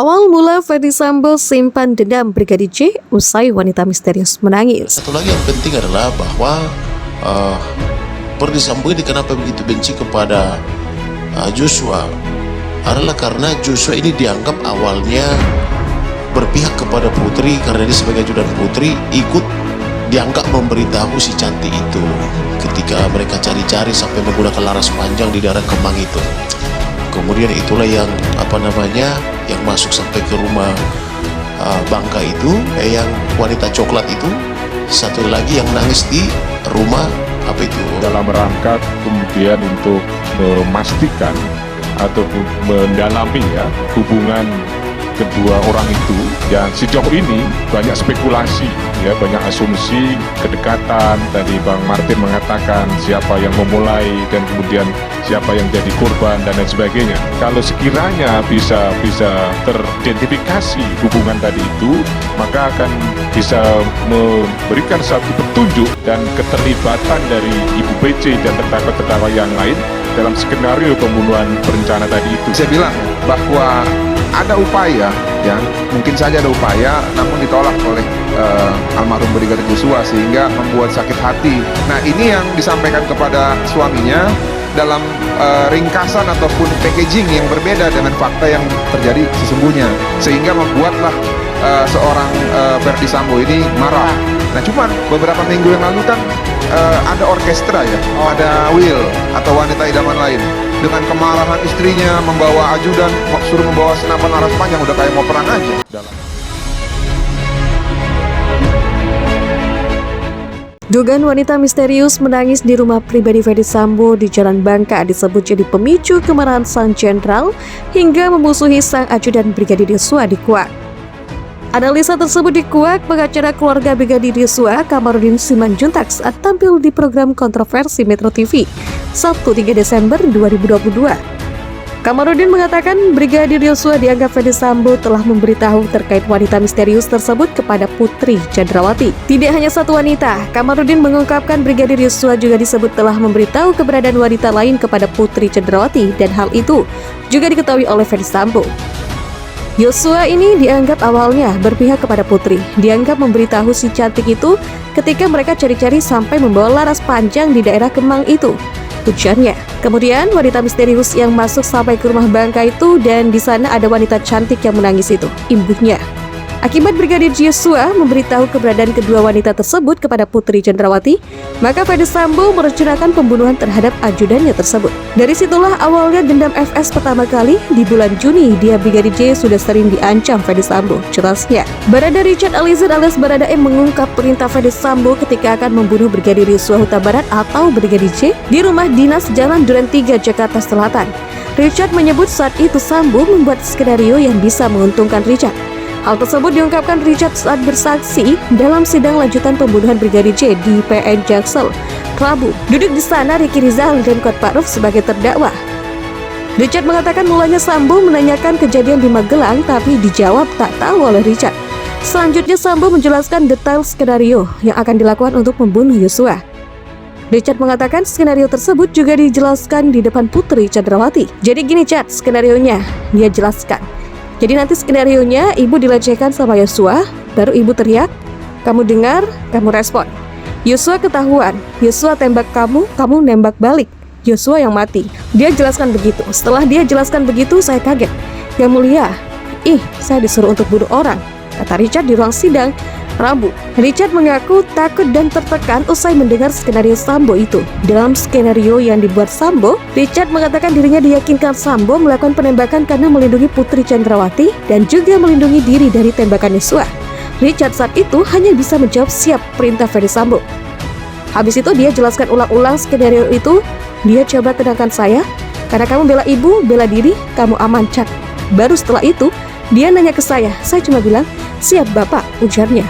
Awal mula Ferdy Sambo simpan dendam Brigadir J usai wanita misterius menangis. Satu lagi yang penting adalah bahwa Ferdy Sambo ini kenapa begitu benci kepada Joshua adalah karena Joshua ini dianggap awalnya berpihak kepada Putri karena dia sebagai ajudan Putri ikut dianggap memberitahu si cantik itu ketika mereka cari-cari sampai menggunakan laras panjang di daerah Kemang itu. Kemudian itulah yang yang masuk sampai ke rumah Bangka itu, yang wanita coklat itu, satu lagi yang nangis di rumah apa itu. Dalam rangka kemudian untuk memastikan atau mendalami hubungan kedua orang itu, dan sejauh ini banyak spekulasi, banyak asumsi kedekatan. Tadi Bang Martin mengatakan siapa yang memulai dan kemudian siapa yang jadi korban dan lain sebagainya. Kalau sekiranya bisa teridentifikasi hubungan tadi itu, maka akan bisa memberikan satu petunjuk dan keterlibatan dari Ibu PC dan terdakwa-terdakwa yang lain dalam skenario pembunuhan berencana tadi itu. Saya bilang bahwa ada upaya, mungkin saja ada upaya, namun ditolak oleh almarhum Brigadir Joshua sehingga membuat sakit hati. Nah, ini yang disampaikan kepada suaminya dalam ringkasan ataupun packaging yang berbeda dengan fakta yang terjadi sesungguhnya, sehingga membuatlah seorang Ferdy Sambo ini marah. Nah, cuman beberapa minggu yang lalu kan ada orkestra ada Will atau wanita idaman lain dengan kemarahan istrinya membawa ajudan, suruh membawa senapan laras panjang, udah kayak mau perang aja. Dugaan wanita misterius menangis di rumah pribadi Ferdy Sambo di Jalan Bangka disebut jadi pemicu kemarahan sang jenderal hingga memusuhi sang ajudan Brigadir Joshua di Kuak. Analisa tersebut dikuak pengacara keluarga Brigadir Joshua, Kamarudin Simanjuntak, saat tampil di program kontroversi Metro TV Sabtu 3 Desember 2022. Kamarudin mengatakan Brigadir Joshua dianggap Ferdy Sambo telah memberitahu terkait wanita misterius tersebut kepada Putri Chandrawati. Tidak hanya satu wanita, Kamarudin mengungkapkan Brigadir Joshua juga disebut telah memberitahu keberadaan wanita lain kepada Putri Chandrawati, dan hal itu juga diketahui oleh Ferdy Sambo. Joshua ini dianggap awalnya berpihak kepada Putri, dianggap memberitahu si cantik itu ketika mereka cari-cari sampai membawa laras panjang di daerah Kemang itu, tujuannya. Kemudian wanita misterius yang masuk sampai ke rumah Bangka itu, dan di sana ada wanita cantik yang menangis itu, ibunya. Akibat Brigadir Joshua memberitahu keberadaan kedua wanita tersebut kepada Putri Chandrawati, maka Ferdy Sambo merencanakan pembunuhan terhadap ajudannya tersebut. Dari situlah awalnya dendam FS pertama kali. Di bulan Juni, dia Brigadir J sudah sering diancam Ferdy Sambo. Jelasnya, Barada Richard Eliezer alias Barada M mengungkap perintah Ferdy Sambo ketika akan membunuh Brigadir Joshua Huta Barat atau Brigadir J di rumah dinas Jalan Duren 3, Jakarta Selatan. Richard menyebut saat itu Sambo membuat skenario yang bisa menguntungkan Richard. Hal tersebut diungkapkan Richard saat bersaksi dalam sidang lanjutan pembunuhan Brigadir J di PN Jaksel, Rabu. Duduk di sana Ricky Rizal dan Kuatma'ruf sebagai terdakwa. Richard mengatakan mulanya Sambo menanyakan kejadian di Magelang, tapi dijawab tak tahu oleh Richard. Selanjutnya Sambo menjelaskan detail skenario yang akan dilakukan untuk membunuh Joshua. Richard mengatakan skenario tersebut juga dijelaskan di depan Putri Chandrawati. Jadi gini Chat, skenarionya dia jelaskan. Jadi nanti skenarionya ibu dilecehkan sama Joshua, baru ibu teriak, kamu dengar, kamu respon. Joshua ketahuan, Joshua tembak kamu, kamu nembak balik. Joshua yang mati. Dia jelaskan begitu. Setelah dia jelaskan begitu, saya kaget. Yang mulia, saya disuruh untuk bunuh orang, kata Richard di ruang sidang Rabu. Richard mengaku takut dan tertekan usai mendengar skenario Sambo itu. Dalam skenario yang dibuat Sambo, Richard mengatakan dirinya diyakinkan Sambo melakukan penembakan karena melindungi Putri Chandrawati dan juga melindungi diri dari tembakan Joshua. Richard saat itu hanya bisa menjawab siap perintah Ferdy Sambo. Habis itu dia jelaskan ulang-ulang skenario itu. Dia coba tenangkan saya, karena kamu bela ibu, bela diri, kamu aman Chat. Baru setelah itu, dia nanya ke saya cuma bilang, siap bapak, ujarnya.